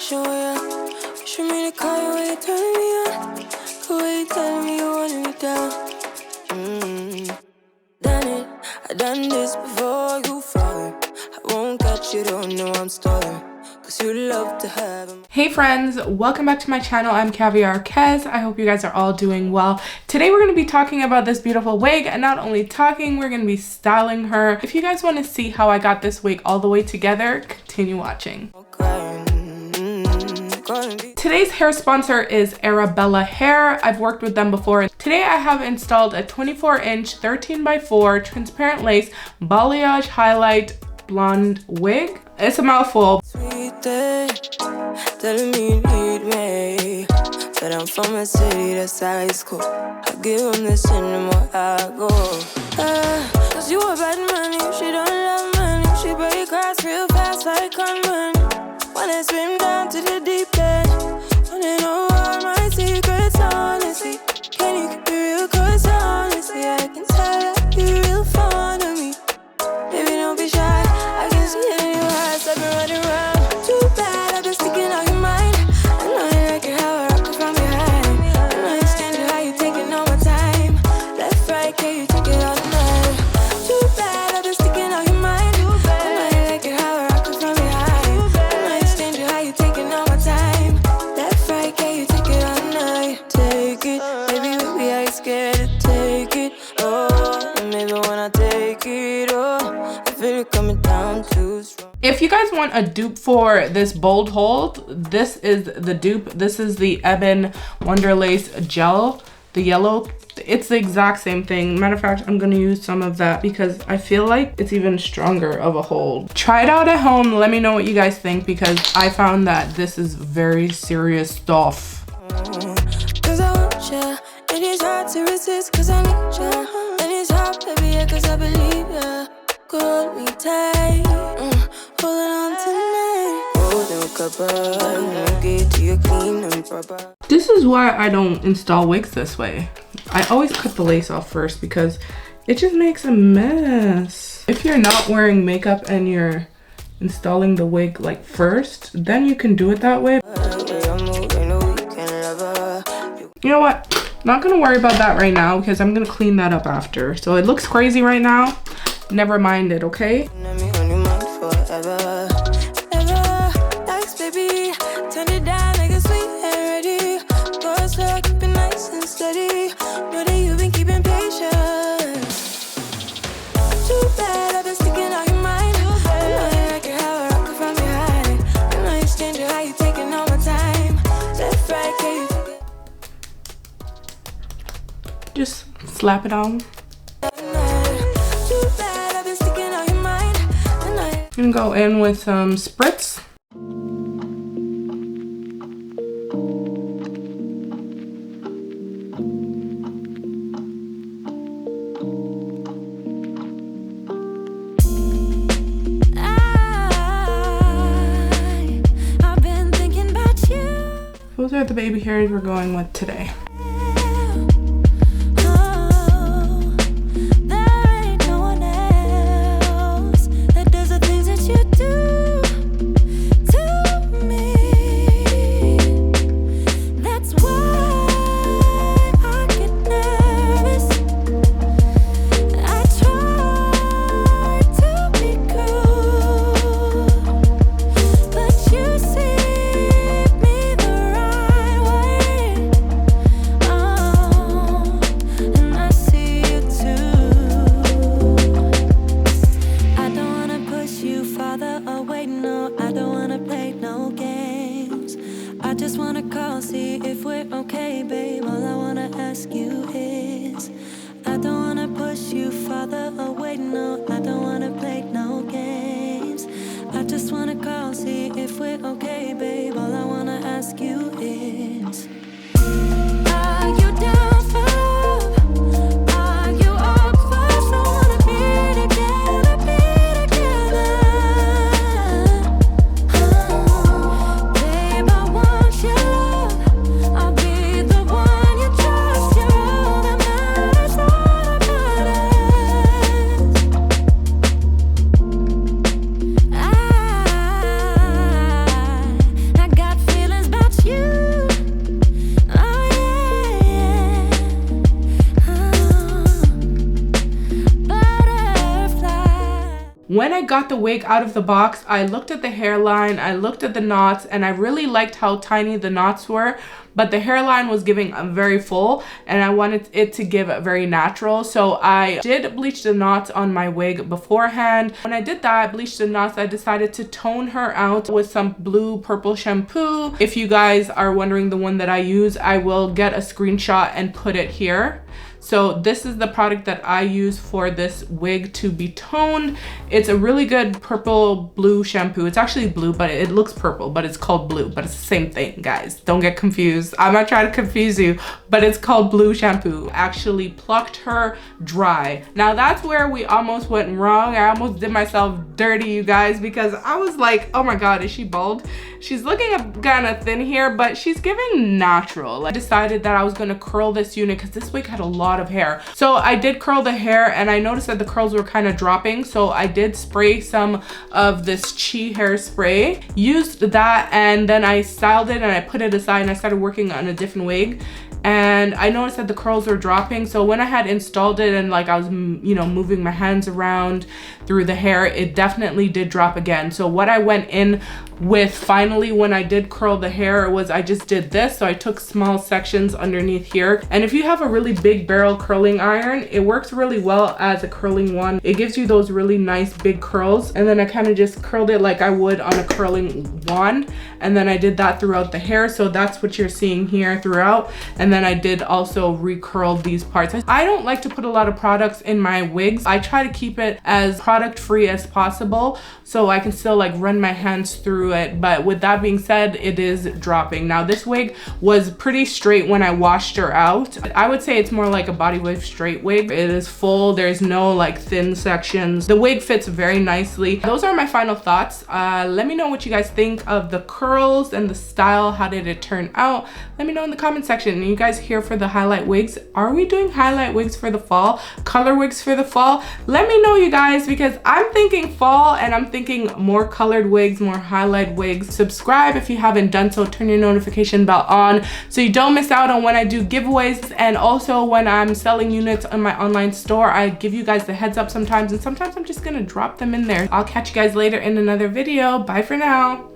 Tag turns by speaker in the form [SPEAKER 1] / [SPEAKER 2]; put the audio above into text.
[SPEAKER 1] show ya. Wish me to call you when you turn me on. The way you tell me you want me down. Done it, I done this before you falling. I won't catch you, don't know I'm stalling. Cause you love to have them. Hey friends, welcome back to my channel. I'm Caviarkezzy. I hope you guys are all doing well. Today we're going to be talking about this beautiful wig, and not only talking, we're going to be styling her. If you guys want to see how I got this wig all the way together, continue watching. Today's hair sponsor is Arabella hair. I've worked with them before. Today I have installed a 24-inch 13x4 transparent lace balayage highlight blonde wig. It's a mouthful. Sweet day, telling me you need me, but I'm from a city that's high school. I give them this anymore, I go. Cause you a bad money, she don't love money. She break grass real fast like conman. Wanna swim down to the deep end. Wanna know all my secrets, honestly. Can you keep it real? Cause honestly, I can tell that you're real fond of me. Baby, don't be shy, I can see it in your eyes. I've been running around. Too bad, I've been sticking out your mind. I know you like it how I rock it from behind. I know you stand it how you taking all my time. Left, right, can you take it all night? Too bad, I've been sticking out your mind. I know you like it how I rock it from behind. I know you stand it how you taking all my time. Left, right, can you take it all night? Take it, baby, baby, I ain't scared to take it. Oh, and maybe when I take it, oh, I feel it coming down too strong. If you guys want a dupe for this bold hold, this is the dupe. This is the Ebon Wonder Lace gel, the yellow. It's the exact same thing. Matter of fact, I'm gonna use some of that because I feel like it's even stronger of a hold. Try it out at home. Let me know what you guys think, because I found that this is very serious stuff. Cause I want ya, and it's hard to resist cause I need ya. And it's hard, baby, yeah, cause I believe ya. Hold me tight, holding on tonight. Get to your clean and proper. This is why I don't install wigs this way. I always cut the lace off first because it just makes a mess. If you're not wearing makeup and you're installing the wig like first, then you can do it that way. You know what? Not gonna worry about that right now because I'm gonna clean that up after. So it looks crazy right now. Never mind it, okay? Just slap it on. I'm gonna go in with some spritz. I've been thinking about you. Those are the baby hairs we're going with today. When I got the wig out of the box, I looked at the hairline, I looked at the knots, and I really liked how tiny the knots were, but the hairline was giving very full and I wanted it to give very natural. So I did bleach the knots on my wig beforehand. When I did that, I bleached the knots, I decided to tone her out with some blue purple shampoo. If you guys are wondering the one that I use, I will get a screenshot and put it here. So this is the product that I use for this wig to be toned. It's a really good purple blue shampoo. It's actually blue, but it looks purple, but it's called blue, but it's the same thing, guys. Don't get confused. I'm not trying to confuse you, but it's called blue shampoo. Actually plucked her dry. Now that's where we almost went wrong. I almost did myself dirty, you guys, because I was like, oh my God, is she bald? She's looking kind of thin here, but she's giving natural. I decided that I was gonna curl this unit because this wig had a lot of hair. So I did curl the hair and I noticed that the curls were kind of dropping. So I did spray some of this Chi hairspray, used that, and then I styled it and I put it aside and I started working on a different wig. And I noticed that the curls were dropping. So when I had installed it and like I was, you know, moving my hands around through the hair, it definitely did drop again. So what I went in with finally when I did curl the hair was I just did this. So I took small sections underneath here. And if you have a really big barrel curling iron, it works really well as a curling one. It gives you those really nice big curls. And then I kind of just curled it like I would on a curling wand. And then I did that throughout the hair. So that's what you're seeing here throughout. And then I did also recurl these parts. I don't like to put a lot of products in my wigs. I try to keep it as product free as possible so I can still like run my hands through it. But with that being said, it is dropping. Now this wig was pretty straight when I washed her out. I would say it's more like a body wave straight wig. It is full. There's no like thin sections. The wig fits very nicely. Those are my final thoughts. Let me know what you guys think of the curls and the style. How did it turn out? Let me know in the comment section. And you guys here for the highlight wigs? Are we doing highlight wigs for the fall? Color wigs for the fall? Let me know, you guys, because I'm thinking fall and I'm thinking more colored wigs, more highlight wigs. Subscribe if you haven't done so. Turn your notification bell on so you don't miss out on when I do giveaways, and also when I'm selling units on my online store. I give you guys the heads up sometimes, and sometimes I'm just gonna drop them in there. I'll catch you guys later in another video. Bye for now.